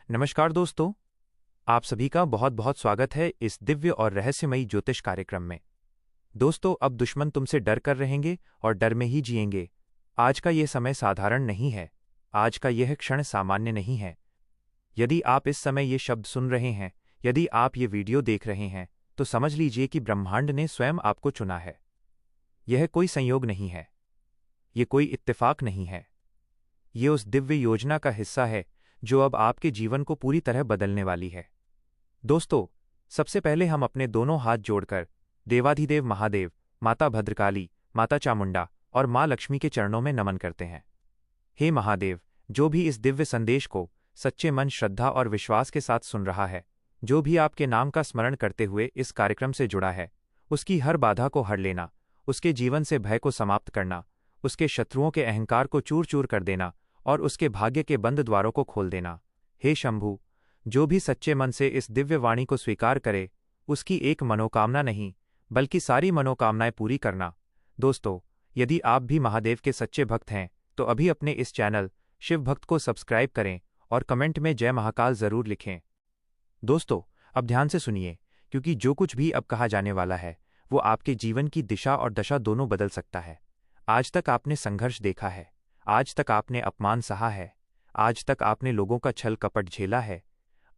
नमस्कार दोस्तों, आप सभी का बहुत बहुत स्वागत है इस दिव्य और रहस्यमयी ज्योतिष कार्यक्रम में। दोस्तों, अब दुश्मन तुमसे डर कर रहेंगे और डर में ही जिएंगे। आज का यह समय साधारण नहीं है। आज का यह क्षण सामान्य नहीं है। यदि आप इस समय ये शब्द सुन रहे हैं, यदि आप ये वीडियो देख रहे हैं, तो समझ लीजिए कि ब्रह्मांड ने स्वयं आपको चुना है। यह कोई संयोग नहीं है, ये कोई इत्तेफाक नहीं है। ये उस दिव्य योजना का हिस्सा है जो अब आपके जीवन को पूरी तरह बदलने वाली है। दोस्तों, सबसे पहले हम अपने दोनों हाथ जोड़कर देवाधिदेव महादेव, माता भद्रकाली, माता चामुंडा और माँ लक्ष्मी के चरणों में नमन करते हैं। हे महादेव, जो भी इस दिव्य संदेश को सच्चे मन, श्रद्धा और विश्वास के साथ सुन रहा है, जो भी आपके नाम का स्मरण करते हुए इस कार्यक्रम से जुड़ा है, उसकी हर बाधा को हर लेना, उसके जीवन से भय को समाप्त करना, उसके शत्रुओं के अहंकार को चूर चूर कर देना और उसके भाग्य के बंद द्वारों को खोल देना। हे शंभु, जो भी सच्चे मन से इस दिव्य वाणी को स्वीकार करे, उसकी एक मनोकामना नहीं बल्कि सारी मनोकामनाएं पूरी करना। दोस्तों, यदि आप भी महादेव के सच्चे भक्त हैं तो अभी अपने इस चैनल शिव भक्त को सब्सक्राइब करें और कमेंट में जय महाकाल जरूर लिखें। दोस्तों, अब ध्यान से सुनिए, क्योंकि जो कुछ भी अब कहा जाने वाला है वो आपके जीवन की दिशा और दशा दोनों बदल सकता है। आज तक आपने संघर्ष देखा है, आज तक आपने अपमान सहा है, आज तक आपने लोगों का छल कपट झेला है,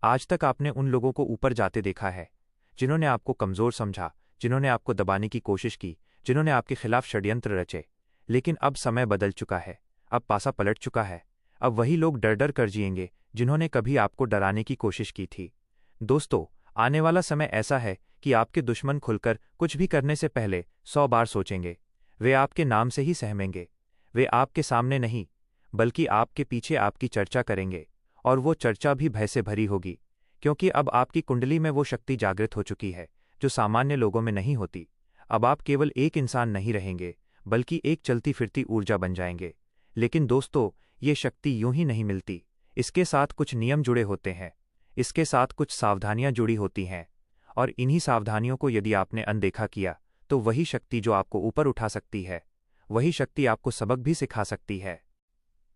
आज तक आपने उन लोगों को ऊपर जाते देखा है जिन्होंने आपको कमजोर समझा, जिन्होंने आपको दबाने की कोशिश की, जिन्होंने आपके खिलाफ षड्यंत्र रचे। लेकिन अब समय बदल चुका है, अब पासा पलट चुका है। अब वही लोग डर डर कर जिएंगे जिन्होंने कभी आपको डराने की कोशिश की थी। दोस्तों, आने वाला समय ऐसा है कि आपके दुश्मन खुलकर कुछ भी करने से पहले 100 बार सोचेंगे। वे आपके नाम से ही सहमेंगे। वे आपके सामने नहीं बल्कि आपके पीछे आपकी चर्चा करेंगे, और वो चर्चा भी भय से भरी होगी, क्योंकि अब आपकी कुंडली में वो शक्ति जागृत हो चुकी है जो सामान्य लोगों में नहीं होती। अब आप केवल एक इंसान नहीं रहेंगे बल्कि एक चलती फिरती ऊर्जा बन जाएंगे। लेकिन दोस्तों, ये शक्ति यूं ही नहीं मिलती। इसके साथ कुछ नियम जुड़े होते हैं, इसके साथ कुछ सावधानियां जुड़ी होती हैं, और इन्हीं सावधानियों को यदि आपने अनदेखा किया तो वही शक्ति जो आपको ऊपर उठा सकती है, वही शक्ति आपको सबक भी सिखा सकती है।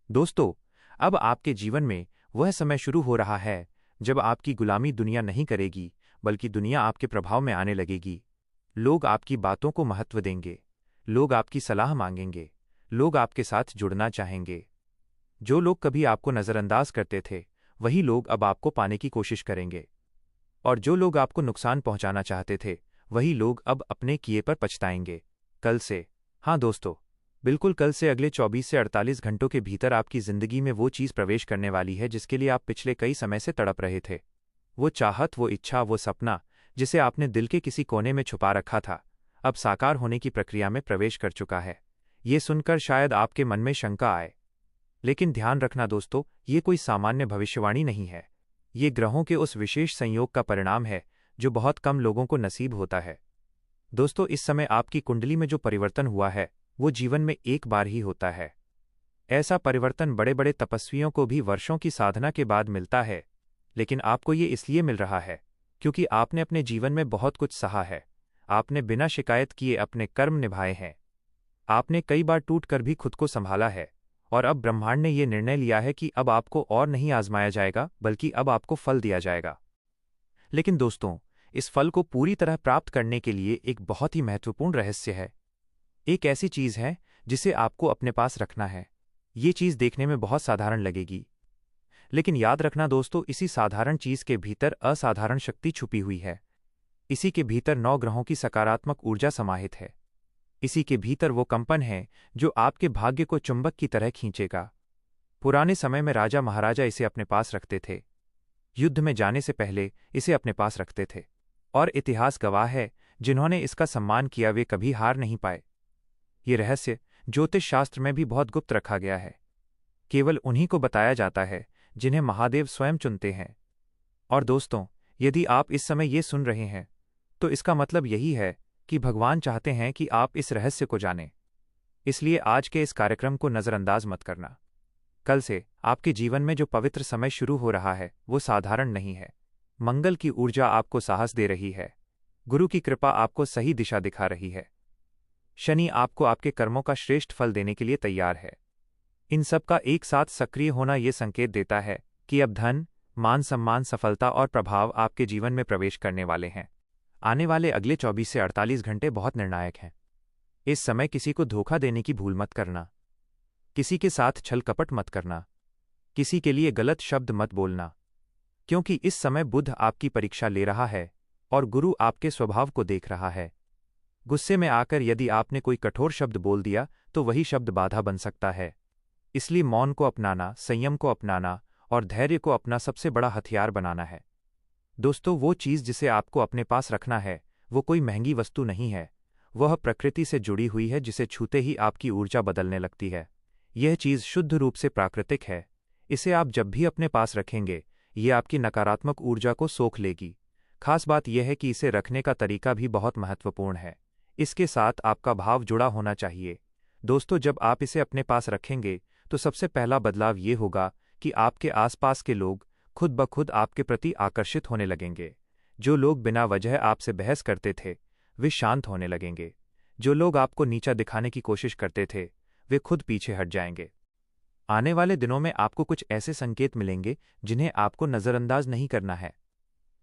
दोस्तों, अब आपके जीवन में वह समय शुरू हो रहा है जब आपकी गुलामी दुनिया नहीं करेगी बल्कि दुनिया आपके प्रभाव में आने लगेगी। लोग आपकी बातों को महत्व देंगे, लोग आपकी सलाह मांगेंगे, लोग आपके साथ जुड़ना चाहेंगे। जो लोग कभी आपको नजरअंदाज करते थे, वही लोग अब आपको पाने की कोशिश करेंगे, और जो लोग आपको नुकसान पहुंचाना चाहते थे, वही लोग अब अपने किए पर पछताएंगे। कल से, हाँ दोस्तों, बिल्कुल कल से अगले 24 से 48 घंटों के भीतर आपकी जिंदगी में वो चीज़ प्रवेश करने वाली है जिसके लिए आप पिछले कई समय से तड़प रहे थे। वो चाहत, वो इच्छा, वो सपना जिसे आपने दिल के किसी कोने में छुपा रखा था, अब साकार होने की प्रक्रिया में प्रवेश कर चुका है। ये सुनकर शायद आपके मन में शंका आए, लेकिन ध्यान रखना दोस्तों, ये कोई सामान्य भविष्यवाणी नहीं है। ये ग्रहों के उस विशेष संयोग का परिणाम है जो बहुत कम लोगों को नसीब होता है। दोस्तों, इस समय आपकी कुंडली में जो परिवर्तन हुआ है वो जीवन में एक बार ही होता है। ऐसा परिवर्तन बड़े बड़े तपस्वियों को भी वर्षों की साधना के बाद मिलता है, लेकिन आपको ये इसलिए मिल रहा है क्योंकि आपने अपने जीवन में बहुत कुछ सहा है। आपने बिना शिकायत किए अपने कर्म निभाए हैं। आपने कई बार टूट कर भी खुद को संभाला है, और अब ब्रह्मांड ने यह निर्णय लिया है कि अब आपको और नहीं आजमाया जाएगा बल्कि अब आपको फल दिया जाएगा। लेकिन दोस्तों, इस फल को पूरी तरह प्राप्त करने के लिए एक बहुत ही महत्वपूर्ण रहस्य है। एक ऐसी चीज है जिसे आपको अपने पास रखना है। ये चीज देखने में बहुत साधारण लगेगी, लेकिन याद रखना दोस्तों, इसी साधारण चीज के भीतर असाधारण शक्ति छुपी हुई है। इसी के भीतर 9 ग्रहों की सकारात्मक ऊर्जा समाहित है। इसी के भीतर वो कंपन है जो आपके भाग्य को चुंबक की तरह खींचेगा। पुराने समय में राजा महाराजा इसे अपने पास रखते थे, युद्ध में जाने से पहले इसे अपने पास रखते थे, और इतिहास गवाह है जिन्होंने इसका सम्मान किया वे कभी हार नहीं पाए। ये रहस्य ज्योतिष शास्त्र में भी बहुत गुप्त रखा गया है। केवल उन्हीं को बताया जाता है जिन्हें महादेव स्वयं चुनते हैं। और दोस्तों, यदि आप इस समय ये सुन रहे हैं तो इसका मतलब यही है कि भगवान चाहते हैं कि आप इस रहस्य को जानें। इसलिए आज के इस कार्यक्रम को नजरअंदाज मत करना। कल से आपके जीवन में जो पवित्र समय शुरू हो रहा है वो साधारण नहीं है। मंगल की ऊर्जा आपको साहस दे रही है, गुरु की कृपा आपको सही दिशा दिखा रही है, शनि आपको आपके कर्मों का श्रेष्ठ फल देने के लिए तैयार है। इन सब का एक साथ सक्रिय होना ये संकेत देता है कि अब धन, मान सम्मान, सफलता और प्रभाव आपके जीवन में प्रवेश करने वाले हैं। आने वाले अगले 24 से 48 घंटे बहुत निर्णायक हैं। इस समय किसी को धोखा देने की भूल मत करना, किसी के साथ छल कपट मत करना, किसी के लिए गलत शब्द मत बोलना, क्योंकि इस समय बुध आपकी परीक्षा ले रहा है और गुरु आपके स्वभाव को देख रहा है। गुस्से में आकर यदि आपने कोई कठोर शब्द बोल दिया तो वही शब्द बाधा बन सकता है। इसलिए मौन को अपनाना, संयम को अपनाना और धैर्य को अपना सबसे बड़ा हथियार बनाना है। दोस्तों, वो चीज़ जिसे आपको अपने पास रखना है वो कोई महंगी वस्तु नहीं है, वह प्रकृति से जुड़ी हुई है जिसे छूते ही आपकी ऊर्जा बदलने लगती है। यह चीज़ शुद्ध रूप से प्राकृतिक है। इसे आप जब भी अपने पास रखेंगे ये आपकी नकारात्मक ऊर्जा को सोख लेगी। खास बात यह है कि इसे रखने का तरीका भी बहुत महत्वपूर्ण है। इसके साथ आपका भाव जुड़ा होना चाहिए। दोस्तों, जब आप इसे अपने पास रखेंगे तो सबसे पहला बदलाव ये होगा कि आपके आसपास के लोग खुद ब खुद आपके प्रति आकर्षित होने लगेंगे। जो लोग बिना वजह आपसे बहस करते थे वे शांत होने लगेंगे। जो लोग आपको नीचा दिखाने की कोशिश करते थे वे खुद पीछे हट जाएंगे। आने वाले दिनों में आपको कुछ ऐसे संकेत मिलेंगे जिन्हें आपको नज़रअंदाज नहीं करना है।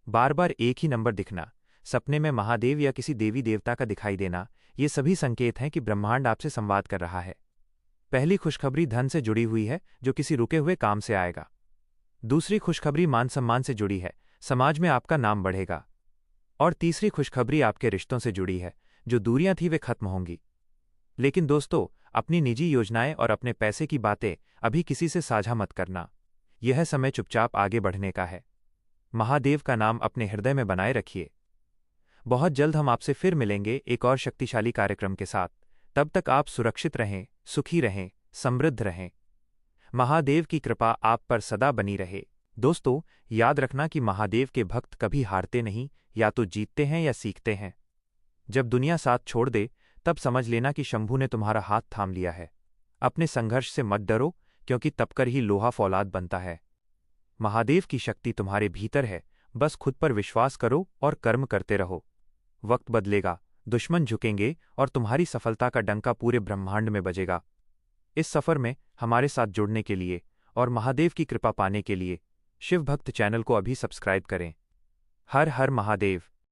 बार बार एक ही नंबर दिखना, सपने में महादेव या किसी देवी देवता का दिखाई देना, ये सभी संकेत हैं कि ब्रह्मांड आपसे संवाद कर रहा है। पहली खुशखबरी धन से जुड़ी हुई है जो किसी रुके हुए काम से आएगा। दूसरी खुशखबरी मान सम्मान से जुड़ी है, समाज में आपका नाम बढ़ेगा। और तीसरी खुशखबरी आपके रिश्तों से जुड़ी है, जो दूरियां थी वे खत्म होंगी। लेकिन दोस्तों, अपनी निजी योजनाएं और अपने पैसे की बातें अभी किसी से साझा मत करना। यह समय चुपचाप आगे बढ़ने का है। महादेव का नाम अपने हृदय में बनाए रखिए। बहुत जल्द हम आपसे फिर मिलेंगे एक और शक्तिशाली कार्यक्रम के साथ। तब तक आप सुरक्षित रहें, सुखी रहें, समृद्ध रहें। महादेव की कृपा आप पर सदा बनी रहे। दोस्तों, याद रखना कि महादेव के भक्त कभी हारते नहीं, या तो जीतते हैं या सीखते हैं। जब दुनिया साथ छोड़ दे तब समझ लेना कि शंभू ने तुम्हारा हाथ थाम लिया है। अपने संघर्ष से मत डरो, क्योंकि तब कर ही लोहा फौलाद बनता है। महादेव की शक्ति तुम्हारे भीतर है, बस खुद पर विश्वास करो और कर्म करते रहो। वक्त बदलेगा, दुश्मन झुकेंगे और तुम्हारी सफलता का डंका पूरे ब्रह्मांड में बजेगा। इस सफर में हमारे साथ जुड़ने के लिए और महादेव की कृपा पाने के लिए शिव भक्त चैनल को अभी सब्सक्राइब करें। हर हर महादेव।